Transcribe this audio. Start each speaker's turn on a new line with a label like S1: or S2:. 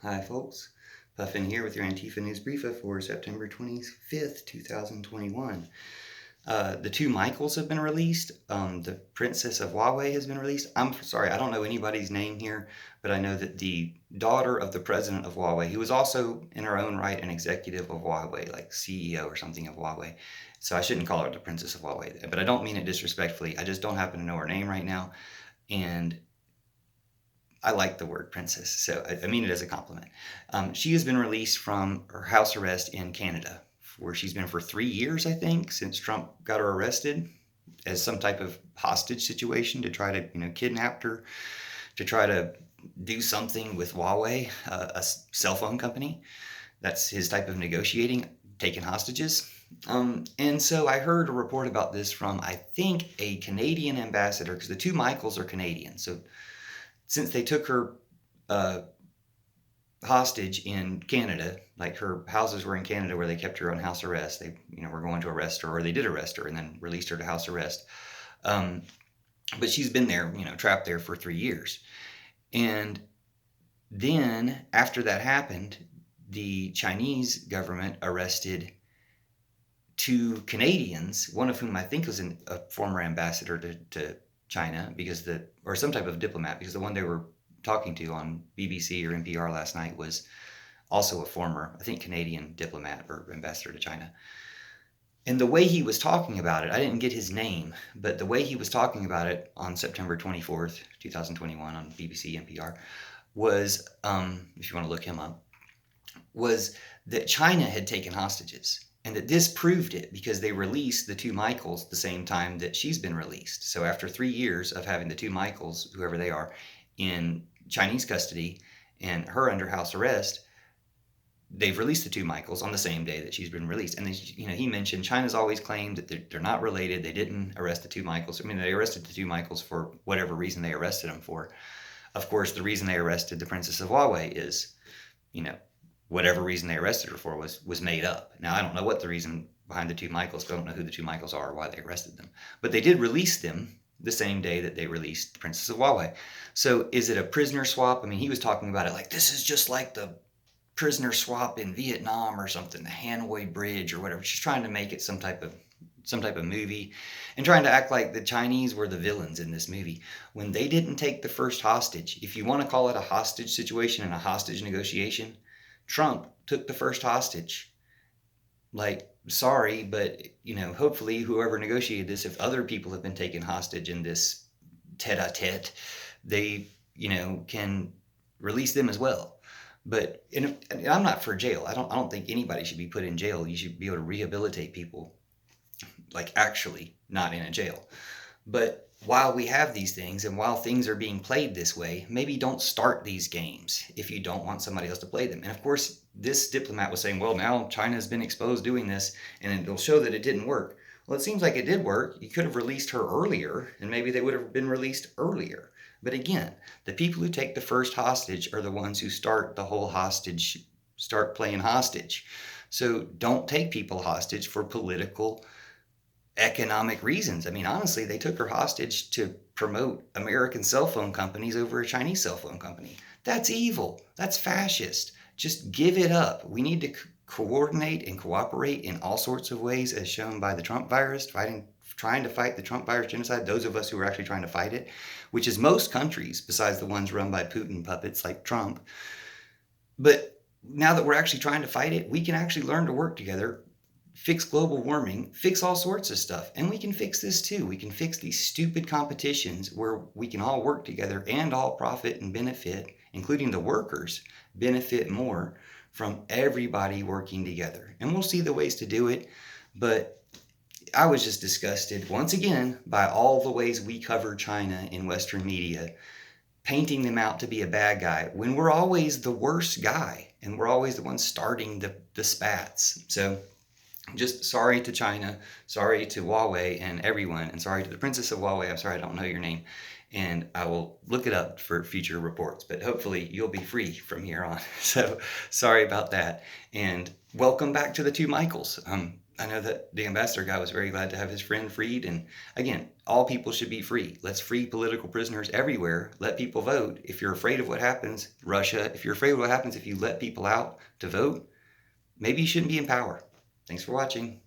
S1: Hi, folks. Puffin here with your Antifa News Briefa for September 25th, 2021. The two Michaels have been released. The Princess of Hua Wei has been released. I'm sorry, I don't know anybody's name here, but I know that the daughter of the president of Hua Wei, who was also in her own right an executive of Hua Wei, like CEO or something of Hua Wei. So I shouldn't call her the Princess of Hua Wei, but I don't mean it disrespectfully. I just don't happen to know her name right now. And I like the word princess, so I mean it as a compliment. She has been released from her house arrest in Canada, where she's been for 3 years, I think, since Trump got her arrested as some type of hostage situation to try to, kidnap her, to try to do something with Huawei, a cell phone company. That's his type of negotiating, taking hostages. And so I heard a report about this from, I think, a Canadian ambassador, because the two Michaels are Canadian. So since they took her hostage in Canada, like her houses were in Canada where they kept her on house arrest. They, were going to arrest her, or they did arrest her and then released her to house arrest. But she's been there, trapped there for 3 years. And then after that happened, the Chinese government arrested two Canadians, one of whom I think was a former ambassador to China, or some type of diplomat, because the one they were talking to on BBC or NPR last night was also a former, I think, Canadian diplomat or ambassador to China. And the way he was talking about it, I didn't get his name, but the way he was talking about it on September 24th, 2021 on BBC NPR was, if you want to look him up, was that China had taken hostages. And that this proved it because they released the two Michaels the same time that she's been released. So after 3 years of having the two Michaels, whoever they are, in Chinese custody and her under house arrest, they've released the two Michaels on the same day that she's been released. And then, he mentioned China's always claimed that they're not related. They didn't arrest the two Michaels. I mean, they arrested the two Michaels for whatever reason they arrested them for. Of course, the reason they arrested the Princess of Hua Wei is, whatever reason they arrested her for was made up. Now, I don't know what the reason behind the two Michaels. I don't know who the two Michaels are or why they arrested them. But they did release them the same day that they released the Princess of Hua Wei. So is it a prisoner swap? I mean, he was talking about it like, this is just like the prisoner swap in Vietnam or something, the Hanoi Bridge or whatever. She's trying to make it some type of movie and trying to act like the Chinese were the villains in this movie when they didn't take the first hostage. If you want to call it a hostage situation and a hostage negotiation, Trump took the first hostage. Like, sorry, but, hopefully whoever negotiated this, if other people have been taken hostage in this tete-a-tete, they, can release them as well. But I'm not for jail. I don't think anybody should be put in jail. You should be able to rehabilitate people, like actually not in a jail. But while we have these things and while things are being played this way, maybe don't start these games if you don't want somebody else to play them. And of course, this diplomat was saying, well, now China's been exposed doing this and it'll show that it didn't work. Well, it seems like it did work. You could have released her earlier and maybe they would have been released earlier. But again, the people who take the first hostage are the ones who start the whole start playing hostage. So don't take people hostage for political economic reasons. I mean, honestly, they took her hostage to promote American cell phone companies over a Chinese cell phone company. That's evil. That's fascist. Just give it up. We need to coordinate and cooperate in all sorts of ways, as shown by the Trump virus, trying to fight the Trump virus genocide, those of us who are actually trying to fight it, which is most countries besides the ones run by Putin puppets like Trump. But now that we're actually trying to fight it, we can actually learn to work together, fix global warming, fix all sorts of stuff. And we can fix this too. We can fix these stupid competitions where we can all work together and all profit and benefit, including the workers, benefit more from everybody working together. And we'll see the ways to do it. But I was just disgusted once again by all the ways we cover China in Western media, painting them out to be a bad guy when we're always the worst guy and we're always the ones starting the spats. So just sorry to China, sorry to Hua Wei and everyone, and sorry to the Princess of Hua Wei. I'm sorry I don't know your name, and I will look it up for future reports, but hopefully you'll be free from here on. So sorry about that, and welcome back to the two Michaels. I know that the ambassador guy was very glad to have his friend freed. And again, all people should be free. Let's free political prisoners everywhere. Let people vote. If you're afraid of what happens, Russia, if you're afraid of what happens if you let people out to vote, maybe you shouldn't be in power. Thanks for watching.